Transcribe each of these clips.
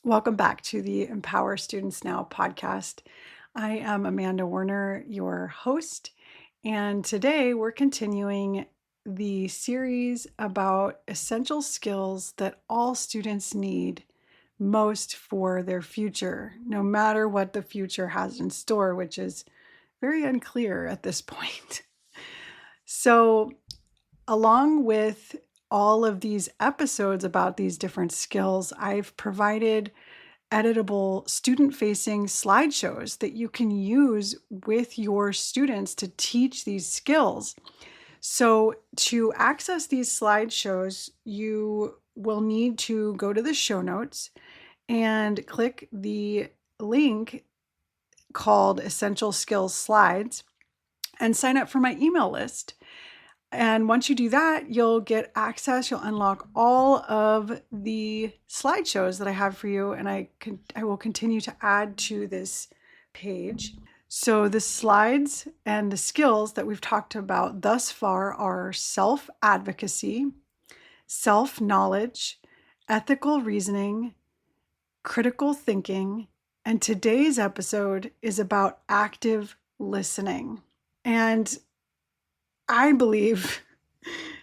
Welcome back to the Empower Students Now podcast. I am Amanda Werner, your host, and today we're continuing the series about essential skills that all students need most for their future, no matter what the future has in store, which is very unclear at this point. So, along with all of these episodes about these different skills, I've provided editable student-facing slideshows that you can use with your students to teach these skills. So to access these slideshows, you will need to go to the show notes and click the link called Essential Skills Slides and sign up for my email list. And once you do that, you'll get access, you'll unlock all of the slideshows that I have for you, and I will continue to add to this page. So the slides and the skills that we've talked about thus far are self-advocacy, self-knowledge, ethical reasoning, critical thinking, and today's episode is about active listening. And I believe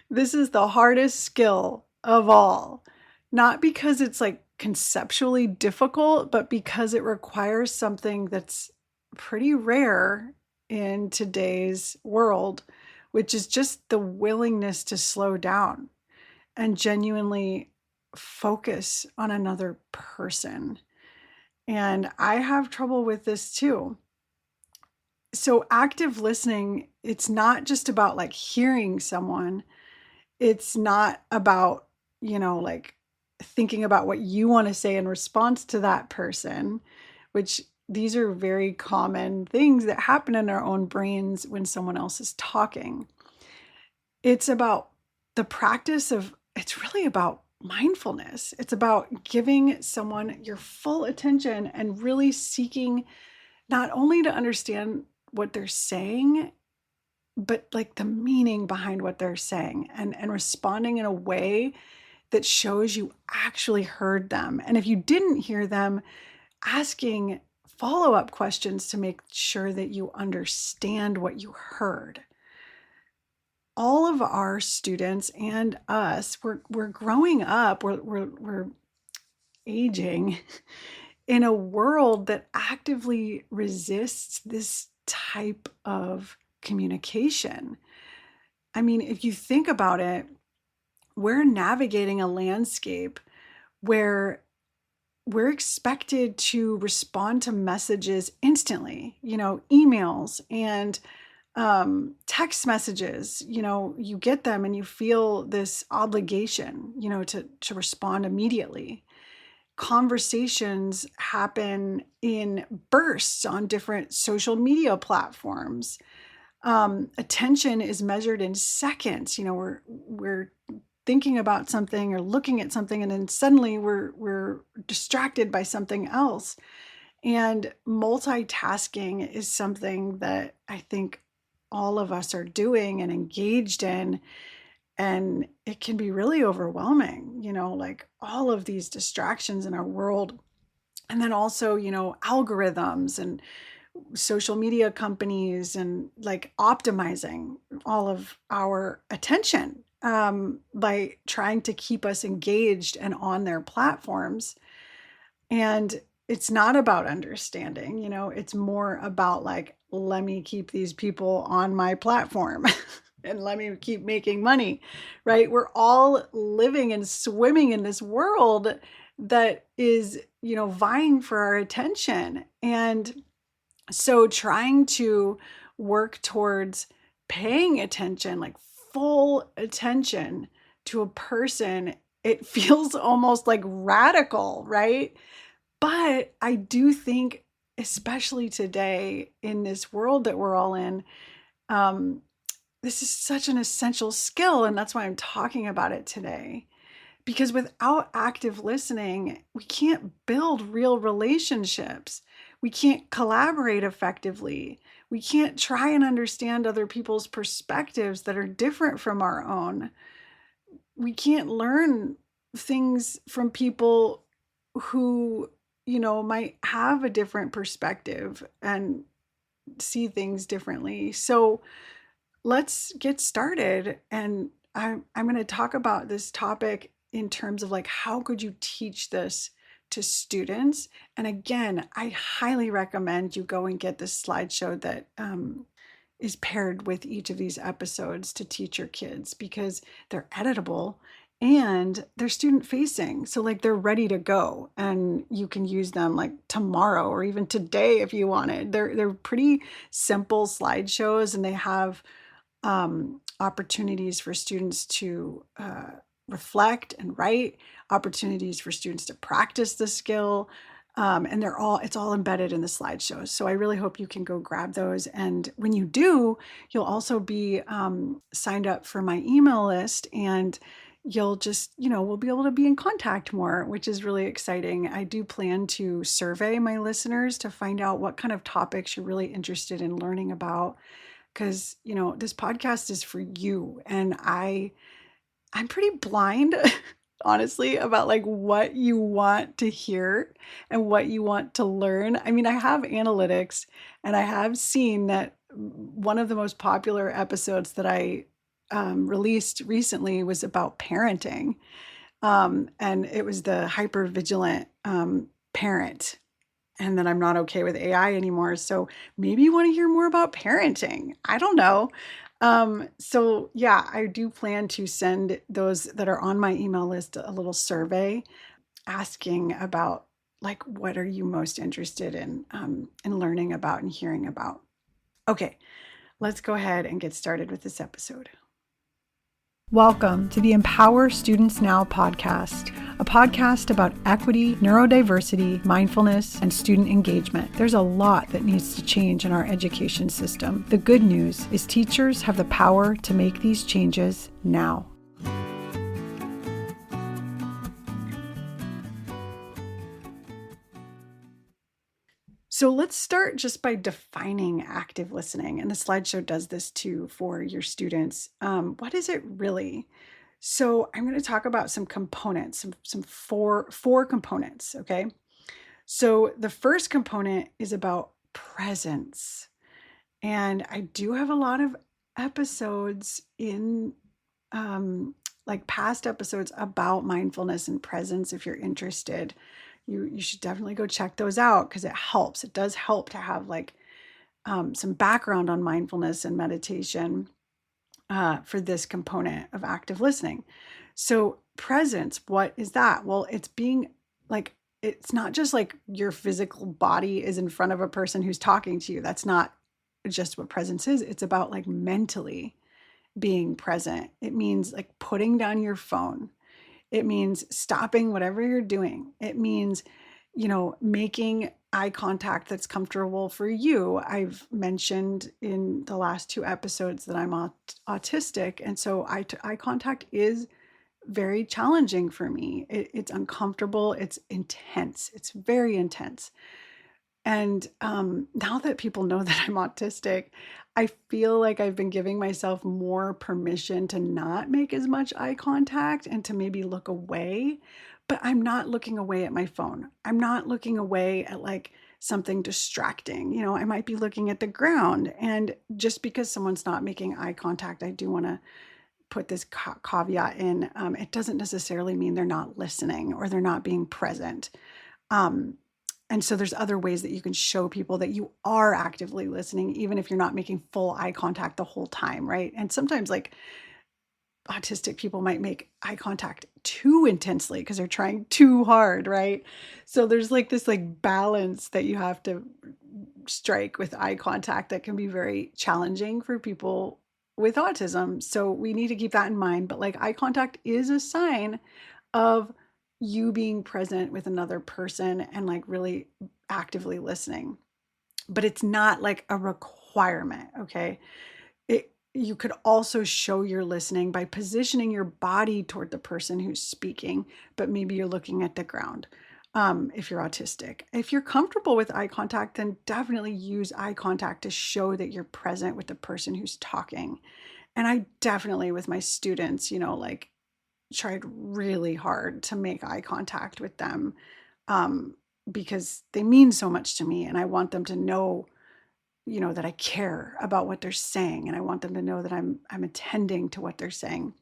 this is the hardest skill of all, not because it's like conceptually difficult, but because it requires something that's pretty rare in today's world, which is just the willingness to slow down and genuinely focus on another person. And I have trouble with this too. So active listening, it's not just about like hearing someone. It's not about, like thinking about what you want to say in response to that person, which these are very common things that happen in our own brains when someone else is talking. It's about the practice of, it's really about mindfulness. It's about giving someone your full attention and really seeking not only to understand what they're saying, but like the meaning behind what they're saying and responding in a way that shows you actually heard them. And if you didn't hear them, asking follow-up questions to make sure that you understand what you heard. All of our students and us, we're growing up, we're aging in a world that actively resists this type of communication. I mean, if you think about it, we're navigating a landscape where we're expected to respond to messages instantly, emails and text messages, you get them and you feel this obligation, to respond immediately. Conversations happen in bursts on different social media platforms. Attention is measured in seconds. We're thinking about something or looking at something, and then suddenly we're distracted by something else. And multitasking is something that I think all of us are doing and engaged in. And it can be really overwhelming, like all of these distractions in our world. And then also, algorithms and social media companies and like optimizing all of our attention by trying to keep us engaged and on their platforms. And it's not about understanding, it's more about like, let me keep these people on my platform. And let me keep making money, right? We're all living and swimming in this world that is, vying for our attention. And so trying to work towards paying attention, like full attention to a person, it feels almost like radical, right? But I do think, especially today in this world that we're all in, this is such an essential skill, and that's why I'm talking about it today. Because without active listening, we can't build real relationships. We can't collaborate effectively. We can't try and understand other people's perspectives that are different from our own. We can't learn things from people who, might have a different perspective and see things differently. So let's get started. And I'm going to talk about this topic in terms of like, how could you teach this to students? And again, I highly recommend you go and get this slideshow that is paired with each of these episodes to teach your kids, because they're editable and they're student facing. So like they're ready to go and you can use them like tomorrow or even today if you wanted. They're pretty simple slideshows, and they have opportunities for students to reflect and write, opportunities for students to practice the skill. And it's all embedded in the slideshows. So I really hope you can go grab those. And when you do, you'll also be signed up for my email list, and you'll just, we'll be able to be in contact more, which is really exciting. I do plan to survey my listeners to find out what kind of topics you're really interested in learning about. Because, this podcast is for you. And I'm pretty blind, honestly, about like what you want to hear and what you want to learn. I mean, I have analytics, and I have seen that one of the most popular episodes that I released recently was about parenting. And it was the hyper vigilant parent, and that I'm not okay with AI anymore. So maybe you want to hear more about parenting. I don't know. So yeah, I do plan to send those that are on my email list a little survey asking about like, what are you most interested in learning about and hearing about? Okay, let's go ahead and get started with this episode. Welcome to the Empower Students Now podcast, a podcast about equity, neurodiversity, mindfulness, and student engagement. There's a lot that needs to change in our education system. The good news is teachers have the power to make these changes now. So let's start just by defining active listening. And the slideshow does this too for your students. What is it really? So I'm going to talk about some components, some four components, okay? So the first component is about presence. And I do have a lot of episodes in like past episodes about mindfulness and presence. If you're interested, you should definitely go check those out, because it helps. It does help to have like some background on mindfulness and meditation for this component of active listening. So presence, what is that? Well, it's being like, it's not just like your physical body is in front of a person who's talking to you. That's not just what presence is. It's about like mentally being present. It means like putting down your phone. It means stopping whatever you're doing. It means, making eye contact that's comfortable for you. I've mentioned in the last 2 episodes that I'm autistic. And so eye contact is very challenging for me. It's uncomfortable. It's intense. It's very intense. And now that people know that I'm autistic, I feel like I've been giving myself more permission to not make as much eye contact and to maybe look away. But I'm not looking away at my phone. I'm not looking away at like something distracting. I might be looking at the ground. And just because someone's not making eye contact, I do want to put this caveat in. It doesn't necessarily mean they're not listening or they're not being present. And so there's other ways that you can show people that you are actively listening, even if you're not making full eye contact the whole time, right? And sometimes like autistic people might make eye contact too intensely because they're trying too hard, right? So there's like this like balance that you have to strike with eye contact that can be very challenging for people with autism. So we need to keep that in mind. But like eye contact is a sign of you being present with another person and like really actively listening. But it's not like a requirement, okay? You could also show you're listening by positioning your body toward the person who's speaking, but maybe you're looking at the ground. If you're autistic, if you're comfortable with eye contact, then definitely use eye contact to show that you're present with the person who's talking. And I definitely, with my students, like tried really hard to make eye contact with them because they mean so much to me, and I want them to know, that I care about what they're saying, and I want them to know that I'm attending to what they're saying.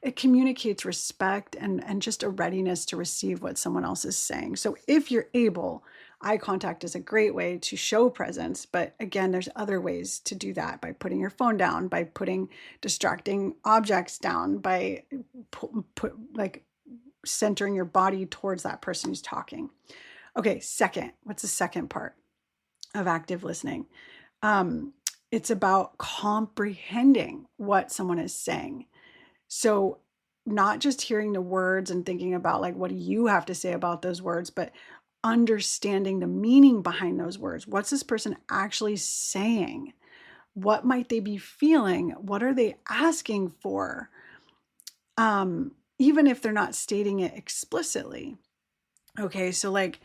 It communicates respect and just a readiness to receive what someone else is saying. So if you're able, eye contact is a great way to show presence, but again, there's other ways to do that, by putting your phone down, by putting distracting objects down, by like centering your body towards that person who's talking. Okay, second, what's the second part of active listening? It's about comprehending what someone is saying. So not just hearing the words and thinking about like, what do you have to say about those words, but understanding the meaning behind those words. What's this person actually saying? What might they be feeling? What are they asking for? Even if they're not stating it explicitly. Okay, so like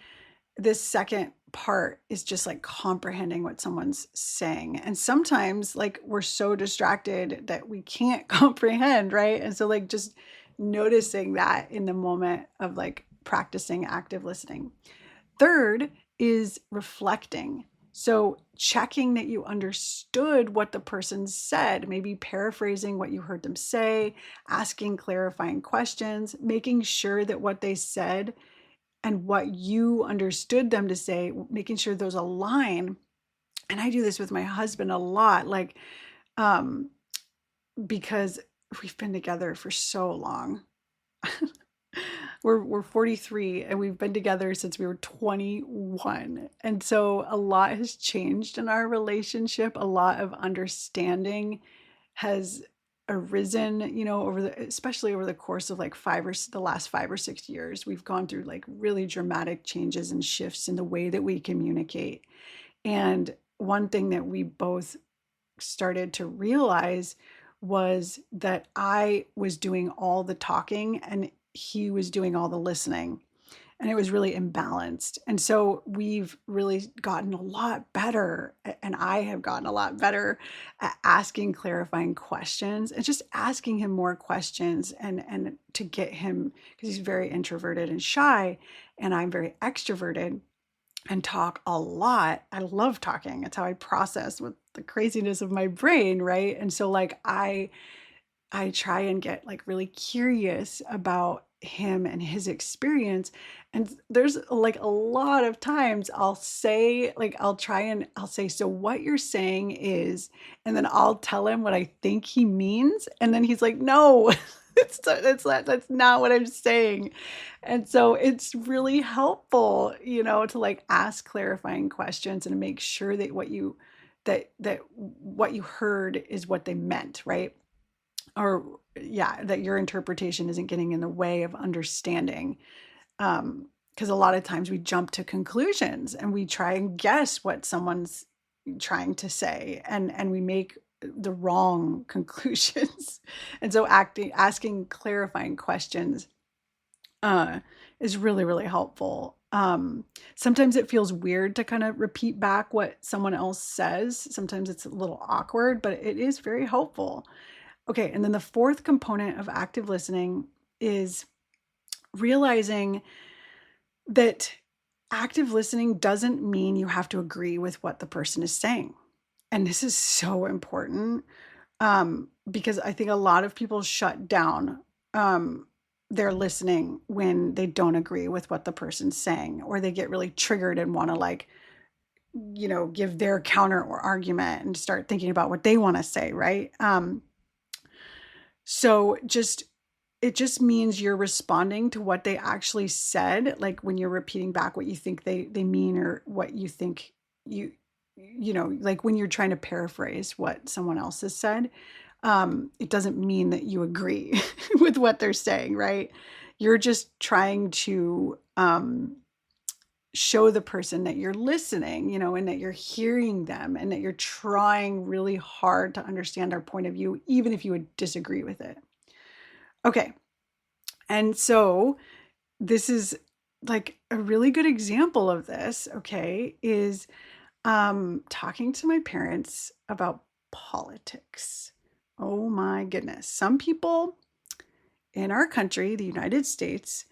this second part is just like comprehending what someone's saying. And sometimes like we're so distracted that we can't comprehend, right? And so like just noticing that in the moment of like practicing active listening. Third is reflecting. So checking that you understood what the person said, maybe paraphrasing what you heard them say, asking clarifying questions, making sure that what they said and what you understood them to say, making sure those align. And I do this with my husband a lot, like, because we've been together for so long. We're 43 and we've been together since we were 21. And so a lot has changed in our relationship. A lot of understanding has arisen, especially over the course of like the last 5 or 6 years. We've gone through like really dramatic changes and shifts in the way that we communicate. And one thing that we both started to realize was that I was doing all the talking and he was doing all the listening, and it was really imbalanced. And so we've really gotten a lot better, and I have gotten a lot better at asking clarifying questions and just asking him more questions, and to get him, because he's very introverted and shy, and I'm very extroverted and talk a lot. I love talking. It's how I process with the craziness of my brain, right? And so like I try and get like really curious about him and his experience. And there's like a lot of times I'll say, like, I'll say, so what you're saying is, and then I'll tell him what I think he means. And then he's like, no, that's not what I'm saying. And so it's really helpful, to like ask clarifying questions and make sure that that what you heard is what they meant, right? Or yeah, that your interpretation isn't getting in the way of understanding. Because a lot of times we jump to conclusions and we try and guess what someone's trying to say, and we make the wrong conclusions. And so asking clarifying questions is really, really helpful. Sometimes it feels weird to kind of repeat back what someone else says. Sometimes it's a little awkward, but it is very helpful. Okay, and then the fourth component of active listening is realizing that active listening doesn't mean you have to agree with what the person is saying. And this is so important, because I think a lot of people shut down their listening when they don't agree with what the person's saying, or they get really triggered and want to like, give their counter or argument and start thinking about what they want to say, right? So it just means you're responding to what they actually said. Like when you're repeating back what you think they mean, or what you think like when you're trying to paraphrase what someone else has said, it doesn't mean that you agree with what they're saying, right? You're just trying to show the person that you're listening, and that you're hearing them, and that you're trying really hard to understand their point of view, even if you would disagree with it. Okay. And so this is like a really good example of this, okay, is talking to my parents about politics. Oh my goodness. Some people in our country, the United States,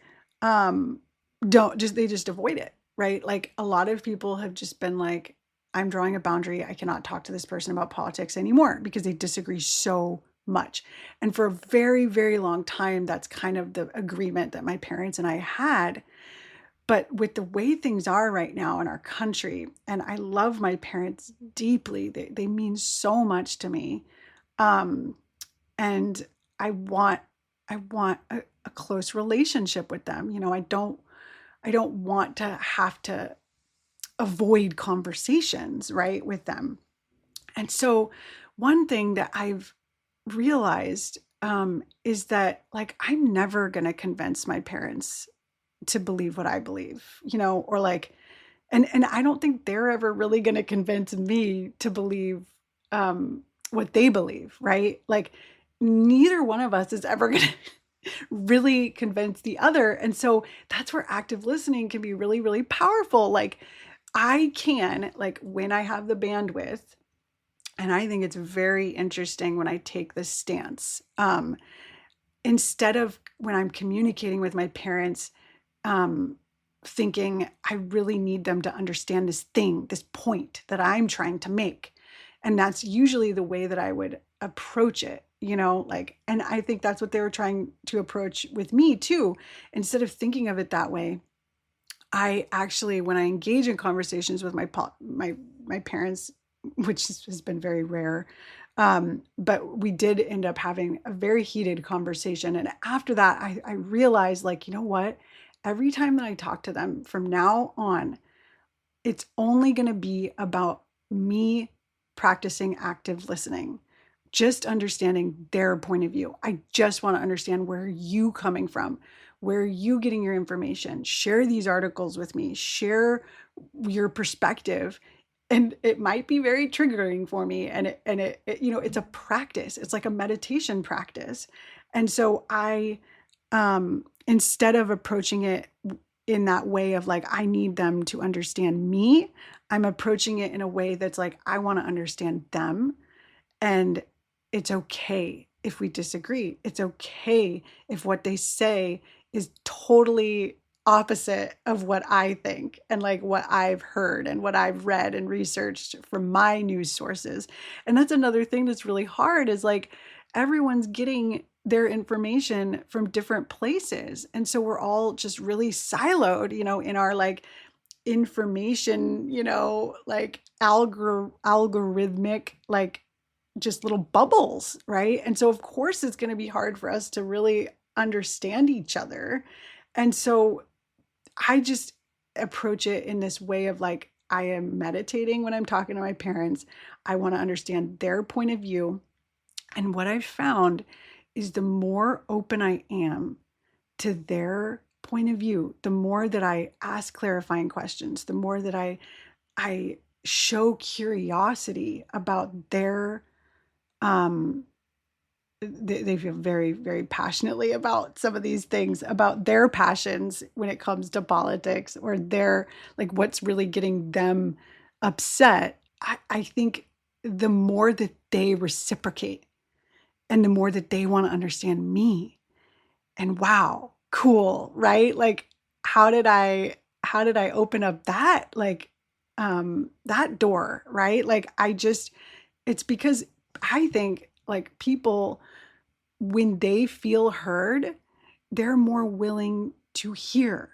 they just avoid it, right? Like a lot of people have just been like, I'm drawing a boundary. I cannot talk to this person about politics anymore because they disagree so much. And for a very, very long time, that's kind of the agreement that my parents and I had. But with the way things are right now in our country, and I love my parents deeply, they mean so much to me. Um, and I want a close relationship with them. You know, I don't want to have to avoid conversations, right, with them. And so, one thing that I've realized is that, like, I'm never going to convince my parents to believe what I believe, you know, or like, and I don't think they're ever really going to convince me to believe what they believe, right? Like, neither one of us is ever going to really convince the other. And so that's where active listening can be really, really powerful. Like, I can, like, when I have the bandwidth, and I think it's very interesting when I take this stance. Instead of when I'm communicating with my parents, um, thinking I really need them to understand this thing, this point that I'm trying to make. And that's usually the way that I would approach it, you know, like, and I think that's what they were trying to approach with me too. Instead of thinking of it that way, I actually, when I engage in conversations with my parents, which has been very rare, but we did end up having a very heated conversation. And after that, I realized, like, you know what? Every time that I talk to them from now on, it's only going to be about me practicing active listening, just understanding their point of view. I just want to understand where you coming from, where are you getting your information. Share these articles with me, share your perspective. And it might be very triggering for me. And you know, it's a practice. It's like a meditation practice. And so instead of approaching it in that way of like, I need them to understand me, I'm approaching it in a way that's like, I want to understand them. And it's okay if we disagree. It's okay if what they say is totally opposite of what I think and like what I've heard and what I've read and researched from my news sources. And that's another thing that's really hard is like everyone's getting their information from different places. And so we're all just really siloed, you know, in our like information, you know, like algorithmic, like just little bubbles, right? And so, of course, it's going to be hard for us to really understand each other. And so, I just approach it in this way of like, I am meditating when I'm talking to my parents. I want to understand their point of view. And what I've found is the more open I am to their point of view, the more that I ask clarifying questions, the more that I show curiosity about their um they feel very, very passionately about some of these things, about their passions when it comes to politics or their like what's really getting them upset. I think the more that they reciprocate and the more that they want to understand me, and wow, cool, right? Like how did I open up that like that door, right? Like I just it's because I think like people, when they feel heard, they're more willing to hear,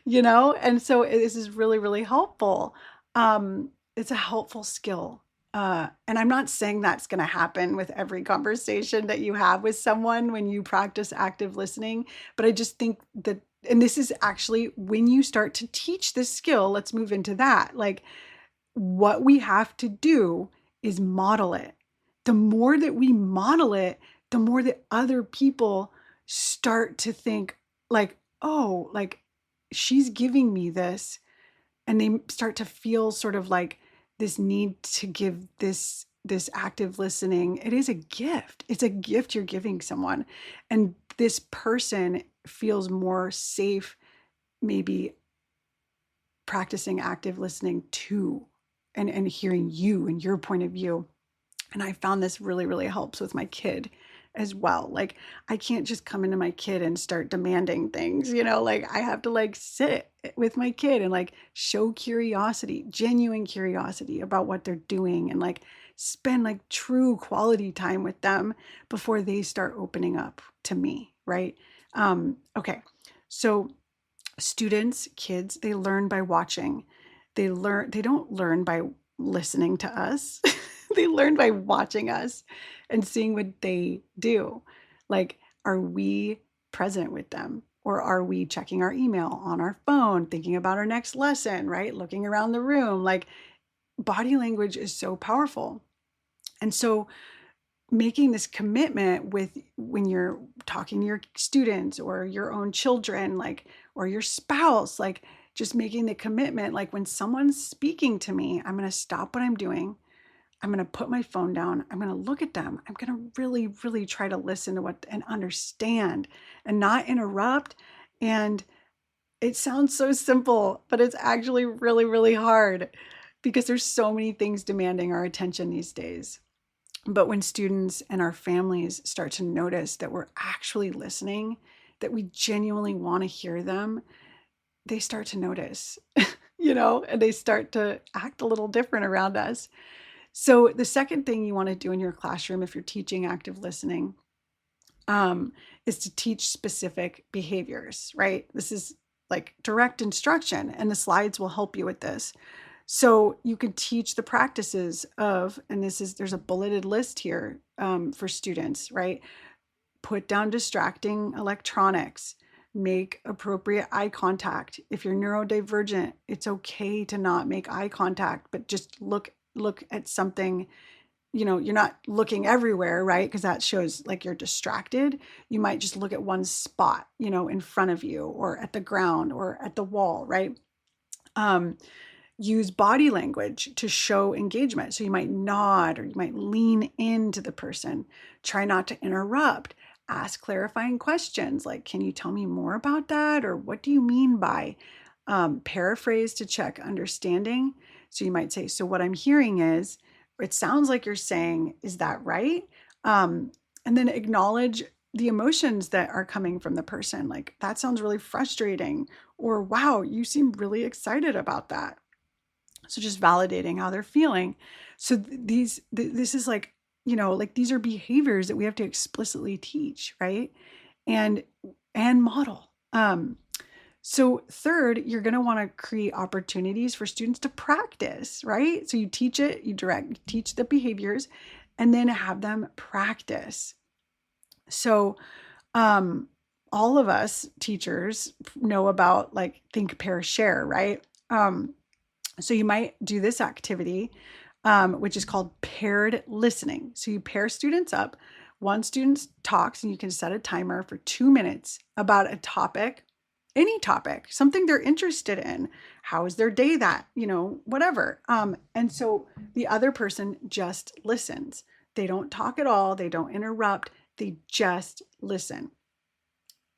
you know? And so this is really, really helpful. It's a helpful skill. And I'm not saying that's going to happen with every conversation that you have with someone when you practice active listening, but I just think that, and this is actually when you start to teach this skill, let's move into that. Like, what we have to do is model it. The more that we model it, the more that other people start to think like, oh, like she's giving me this. And they start to feel sort of like this need to give this active listening. It is a gift. It's a gift you're giving someone. And this person feels more safe, maybe practicing active listening too, and hearing you and your point of view. And I found this really, really helps with my kid. as well. Like, I can't just come into my kid and start demanding things, like I have to like sit with my kid and like show curiosity, genuine curiosity about what they're doing, and like spend like true quality time with them before they start opening up to me, right? Okay. So students, kids, they learn by watching. They don't learn by listening to us. They learn by watching us and seeing what they do. Like, are we present with them? Or are we checking our email on our phone, thinking about our next lesson, right? Looking around the room. Like, body language is so powerful. And so making this commitment with when you're talking to your students or your own children, like, or your spouse, like just making the commitment, like when someone's speaking to me, I'm going to stop what I'm doing. I'm going to put my phone down. I'm going to look at them. I'm going to really, really try to listen to what and understand and not interrupt. And it sounds so simple, but it's actually really, really hard because there's so many things demanding our attention these days. But when students and our families start to notice that we're actually listening, that we genuinely want to hear them, they start to notice, and they start to act a little different around us. So the second thing you want to do in your classroom, if you're teaching active listening, is to teach specific behaviors, right? This is like direct instruction, and the slides will help you with this. So you could teach the practices of, and there's a bulleted list here for students, right? Put down distracting electronics, make appropriate eye contact. If you're neurodivergent, it's okay to not make eye contact, but just look at something. You're not looking everywhere, right? Because that shows like you're distracted. You might just look at one spot, in front of you or at the ground or at the wall, right? Use body language to show engagement. So you might nod or you might lean into the person. Try not to interrupt. Ask clarifying questions like, can you tell me more about that? Or what do you mean by? Paraphrase to check understanding. So you might say, so what I'm hearing is, it sounds like you're saying, is that right? And then acknowledge the emotions that are coming from the person. Like, that sounds really frustrating. Or, wow, you seem really excited about that. So just validating how they're feeling. So this is like, like these are behaviors that we have to explicitly teach, right? And model. So third, you're going to want to create opportunities for students to practice, right? So you teach it, you teach the behaviors, and then have them practice. So all of us teachers know about like think, pair, share, right? So you might do this activity, which is called paired listening. So you pair students up. One student talks, and you can set a timer for 2 minutes about a topic, any topic, something they're interested in. How is their day that, whatever. And so the other person just listens. They don't talk at all. They don't interrupt. They just listen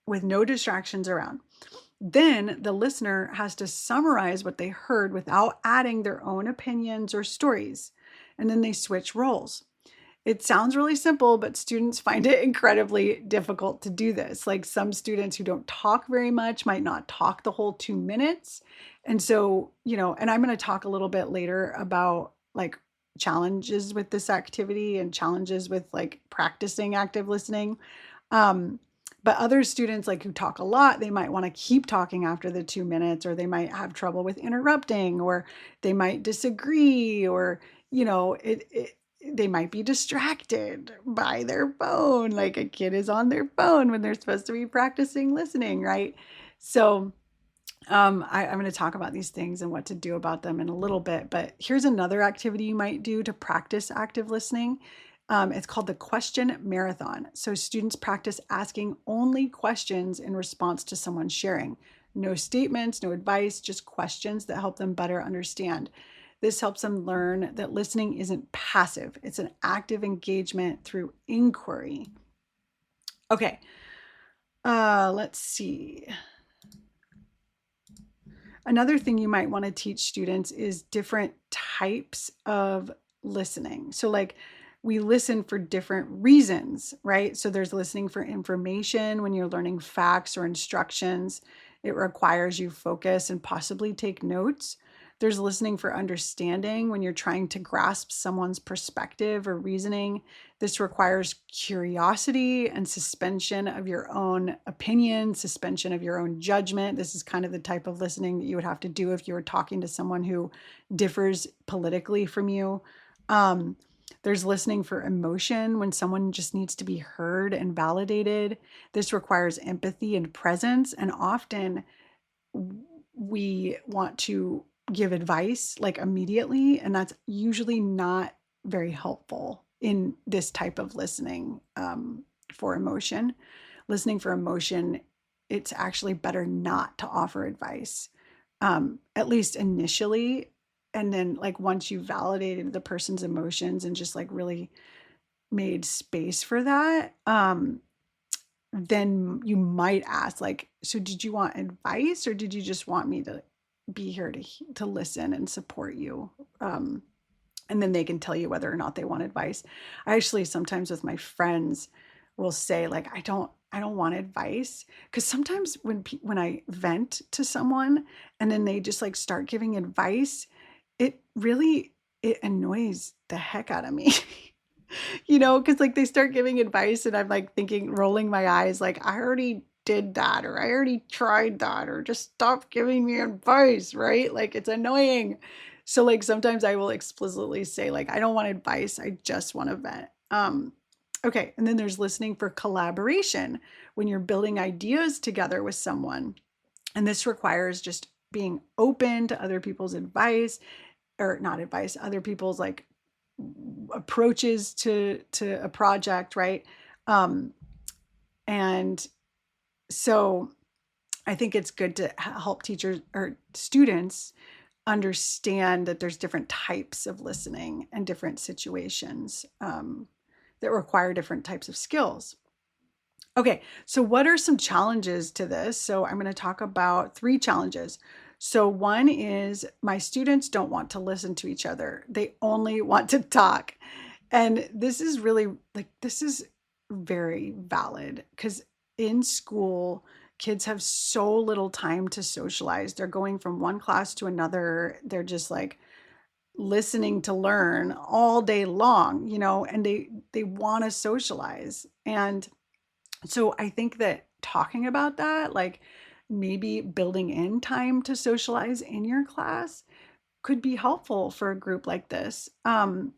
with no distractions around. Then the listener has to summarize what they heard without adding their own opinions or stories. And then they switch roles. It sounds really simple, but students find it incredibly difficult to do this. Like, some students who don't talk very much might not talk the whole 2 minutes. And so, and I'm going to talk a little bit later about like challenges with this activity and challenges with like practicing active listening. But other students like who talk a lot, they might want to keep talking after the 2 minutes, or they might have trouble with interrupting, or they might disagree, or, they might be distracted by their phone. Like, a kid is on their phone when they're supposed to be practicing listening, right? So I'm going to talk about these things and what to do about them in a little bit. But here's another activity you might do to practice active listening. It's called the question marathon. So students practice asking only questions in response to someone sharing. No statements, no advice, just questions that help them better understand. This helps them learn that listening isn't passive. It's an active engagement through inquiry. Okay, let's see. Another thing you might want to teach students is different types of listening. So like we listen for different reasons, right? So there's listening for information when you're learning facts or instructions. It requires you focus and possibly take notes. There's listening for understanding when you're trying to grasp someone's perspective or reasoning. This requires curiosity and suspension of your own opinion, suspension of your own judgment. This is kind of the type of listening that you would have to do if you were talking to someone who differs politically from you. Um, there's listening for emotion when someone just needs to be heard and validated. This requires empathy and presence. And often we want to give advice like immediately, and that's usually not very helpful in this type of listening for emotion. Listening for emotion, it's actually better not to offer advice, at least initially. And then, like, once you validated the person's emotions and just like really made space for that, then you might ask, like, so did you want advice or did you just want me to be here to listen and support you? Um, and then they can tell you whether or not they want advice. I actually sometimes with my friends will say, like, I don't want advice, because sometimes when I vent to someone and then they just like start giving advice, it really it annoys the heck out of me. Because like they start giving advice and I'm like thinking, rolling my eyes, like, I already did that, or I already tried that, or just stop giving me advice, right? Like, it's annoying. So like sometimes I will explicitly say, like, I don't want advice, I just want to vent. Okay, and then there's listening for collaboration when you're building ideas together with someone. And this requires just being open to other people's advice, or not advice, other people's like approaches to a project, right? Um, and so I think it's good to help teachers or students understand that there's different types of listening and different situations that require different types of skills. Okay, so what are some challenges to this? So I'm going to talk about 3 challenges. So one is my students don't want to listen to each other. They only want to talk. And this is really like, this is very valid, because in school, kids have so little time to socialize. They're going from one class to another. They're just like listening to learn all day long, and they want to socialize. And so I think that talking about that, like maybe building in time to socialize in your class, could be helpful for a group like this. And,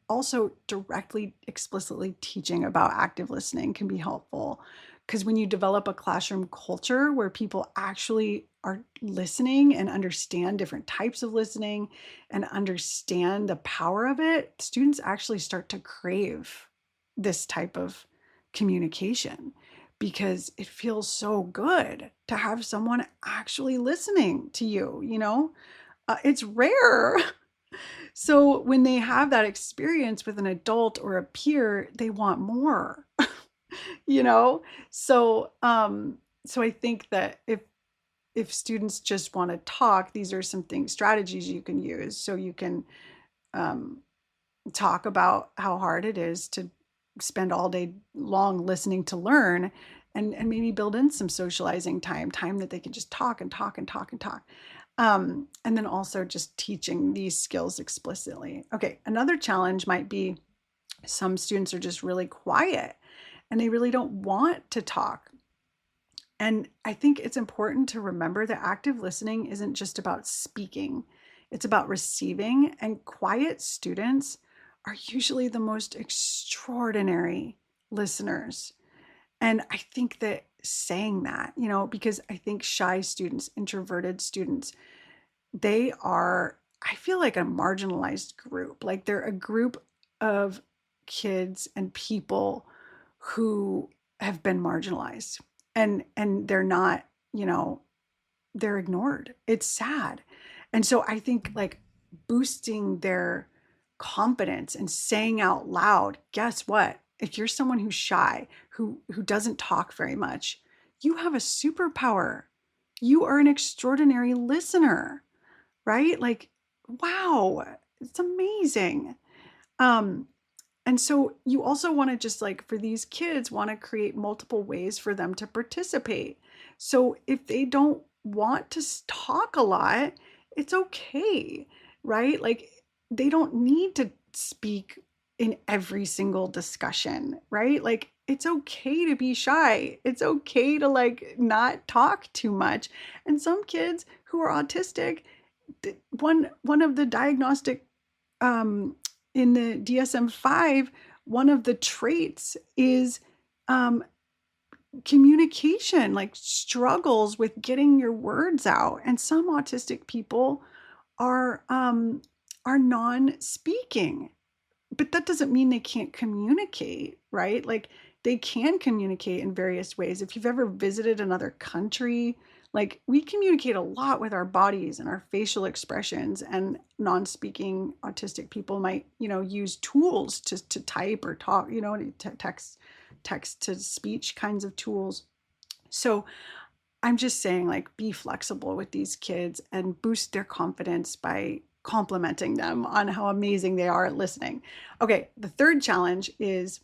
also directly, explicitly teaching about active listening can be helpful, because when you develop a classroom culture where people actually are listening and understand different types of listening and understand the power of it, students actually start to crave this type of communication, because it feels so good to have someone actually listening to you, it's rare. So when they have that experience with an adult or a peer, they want more, you know? So I think that if students just want to talk, these are some things, strategies you can use. So you can um, talk about how hard it is to spend all day long listening to learn, and maybe build in some socializing time that they can just talk and talk and talk and talk. And then also just teaching these skills explicitly. Okay, another challenge might be some students are just really quiet and they really don't want to talk. And I think it's important to remember that active listening isn't just about speaking, it's about receiving. And quiet students are usually the most extraordinary listeners. And I think that saying that, because I think shy students, introverted students, they are, I feel like, a marginalized group. Like they're a group of kids and people who have been marginalized, and they're not, they're ignored. It's sad. And so I think like boosting their confidence and saying out loud, guess what? If you're someone who's shy, who doesn't talk very much, you have a superpower. You are an extraordinary listener, right? Like, wow, it's amazing. Um, and so you also want to just like for these kids, want to create multiple ways for them to participate. So if they don't want to talk a lot, it's okay, right? Like they don't need to speak in every single discussion, right? Like it's okay to be shy. It's okay to like not talk too much. And some kids who are autistic, one of the diagnostic um, in the DSM-5, one of the traits is um, communication, like struggles with getting your words out. And some autistic people are non-speaking, but that doesn't mean they can't communicate, right? Like they can communicate in various ways. If you've ever visited another country, like we communicate a lot with our bodies and our facial expressions, and non-speaking autistic people might, use tools to type or talk, text to speech kinds of tools. So I'm just saying, like, be flexible with these kids and boost their confidence by complimenting them on how amazing they are at listening. Okay, the third challenge is,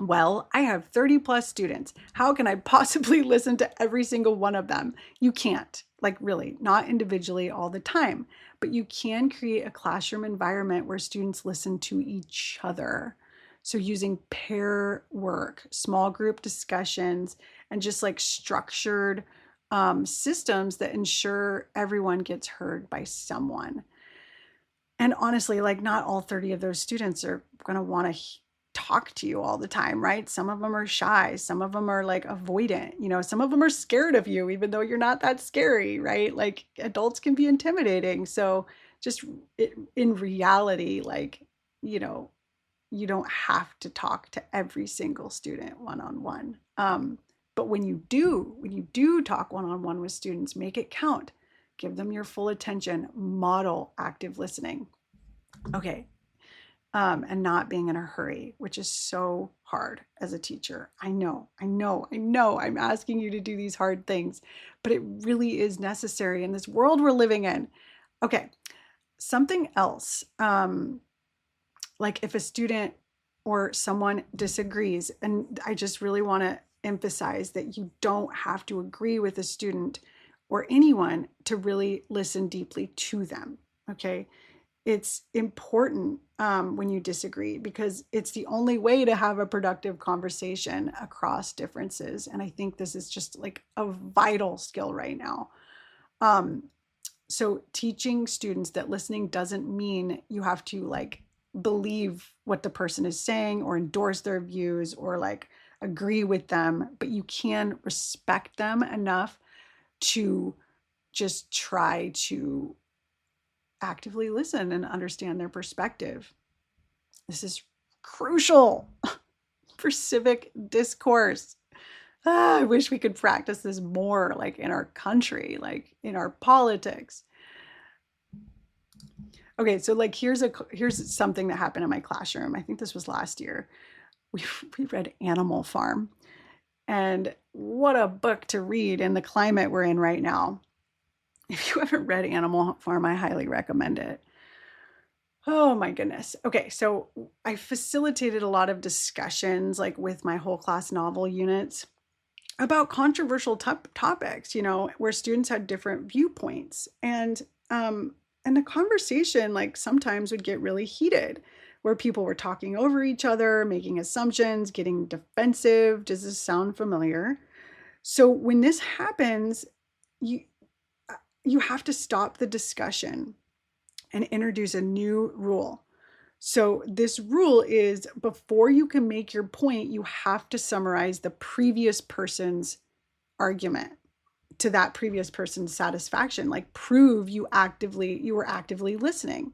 well, I have 30 plus students. How can I possibly listen to every single one of them? You can't, like, really, not individually all the time, but you can create a classroom environment where students listen to each other. So, using pair work, small group discussions, and just like structured systems that ensure everyone gets heard by someone. And honestly, like not all 30 of those students are going to want to talk to you all the time, right? Some of them are shy. Some of them are like avoidant. Some of them are scared of you, even though you're not that scary, right? Like adults can be intimidating. So just in reality, like, you know, you don't have to talk to every single student one-on-one. But when you do talk one-on-one with students, make it count. Give them your full attention. Model active listening. Okay. And not being in a hurry, which is so hard as a teacher. I know. I'm asking you to do these hard things, but it really is necessary in this world we're living in. Okay. Something else. Like if a student or someone disagrees, and I just really want to emphasize that you don't have to agree with a student or anyone to really listen deeply to them. Okay. It's important when you disagree, because it's the only way to have a productive conversation across differences. And I think this is just like a vital skill right now. Um, so teaching students that listening doesn't mean you have to like believe what the person is saying or endorse their views or like agree with them, but you can respect them enough to just try to actively listen and understand their perspective. This is crucial for civic discourse. I wish we could practice this more, like in our country, like in our politics. Okay, so like here's something that happened in my classroom. I think this was last year. We we read Animal Farm, and what a book to read in the climate we're in right now. If you haven't read Animal Farm, I highly recommend it. Oh my goodness. Okay, so I facilitated a lot of discussions like with my whole class novel units about controversial topics, where students had different viewpoints. And the conversation like sometimes would get really heated, where people were talking over each other, making assumptions, getting defensive. Does this sound familiar? So when this happens, you you have to stop the discussion and introduce a new rule. So this rule is, before you can make your point, you have to summarize the previous person's argument to that previous person's satisfaction, like prove you were actively listening.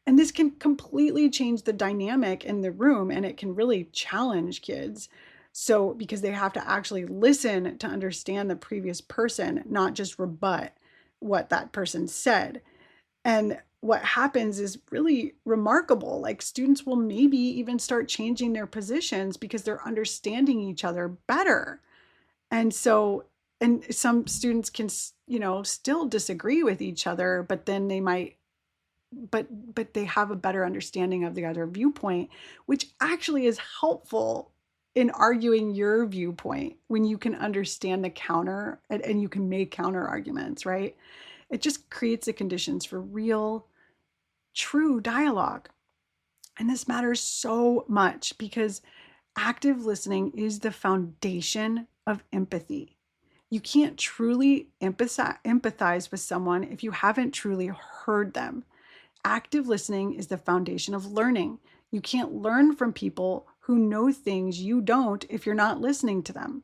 And this can completely change the dynamic in the room, and it can really challenge kids. So because they have to actually listen to understand the previous person, not just rebut what that person said. And what happens is really remarkable. Like students will maybe even start changing their positions because they're understanding each other better. And so, and some students can, still disagree with each other, but then they might but they have a better understanding of the other viewpoint, which actually is helpful in arguing your viewpoint when you can understand the counter and you can make counter arguments, right? It just creates the conditions for real, true dialogue. And this matters so much because active listening is the foundation of empathy. You can't truly empathize with someone if you haven't truly heard them. Active listening is the foundation of learning. You can't learn from people who know things you don't if you're not listening to them.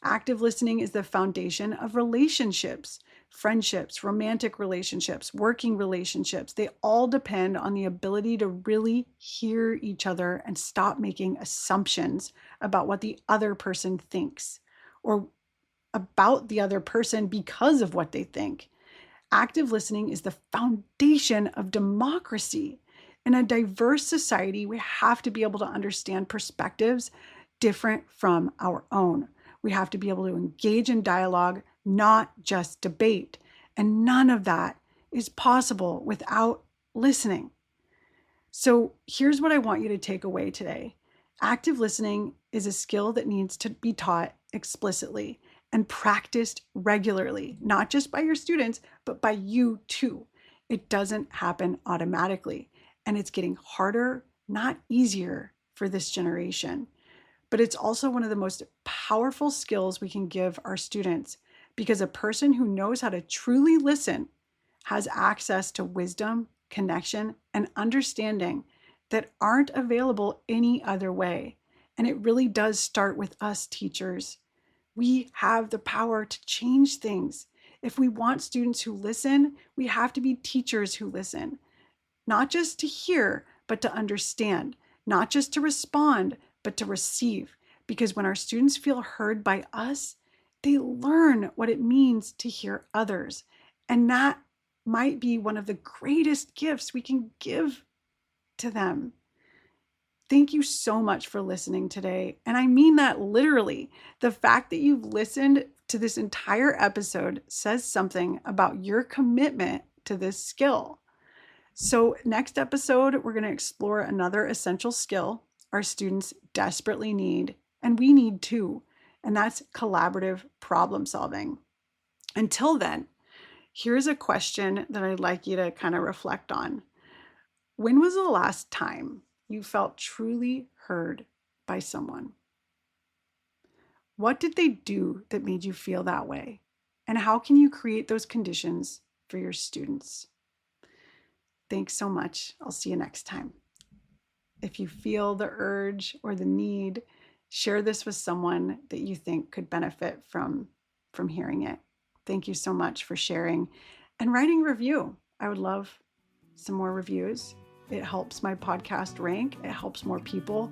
Active listening is the foundation of relationships, friendships, romantic relationships, working relationships. They all depend on the ability to really hear each other and stop making assumptions about what the other person thinks or about the other person because of what they think. Active listening is the foundation of democracy. In a diverse society, we have to be able to understand perspectives different from our own. We have to be able to engage in dialogue, not just debate. And none of that is possible without listening. So here's what I want you to take away today. Active listening is a skill that needs to be taught explicitly and practiced regularly, not just by your students, but by you too. It doesn't happen automatically, and it's getting harder, not easier for this generation. But it's also one of the most powerful skills we can give our students because a person who knows how to truly listen has access to wisdom, connection, and understanding that aren't available any other way. And it really does start with us teachers. We have the power to change things. If we want students who listen, we have to be teachers who listen, not just to hear, but to understand, not just to respond, but to receive. Because when our students feel heard by us, they learn what it means to hear others. And that might be one of the greatest gifts we can give to them. Thank you so much for listening today. And I mean that literally. The fact that you've listened to this entire episode says something about your commitment to this skill. So next episode, we're going to explore another essential skill our students desperately need, and we need too, and that's collaborative problem solving. Until then, here's a question that I'd like you to kind of reflect on. When was the last time you felt truly heard by someone? What did they do that made you feel that way? And how can you create those conditions for your students? Thanks so much. I'll see you next time. If you feel the urge or the need, share this with someone that you think could benefit from hearing it. Thank you so much for sharing and writing a review. I would love some more reviews. It helps my podcast rank. It helps more people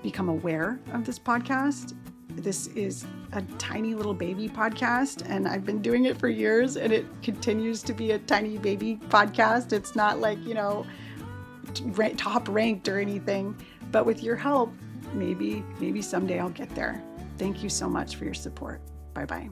become aware of this podcast. This is a tiny little baby podcast, and I've been doing it for years, and it continues to be a tiny baby podcast. It's not like, top ranked or anything, but with your help, maybe someday I'll get there. Thank you so much for your support. Bye-bye.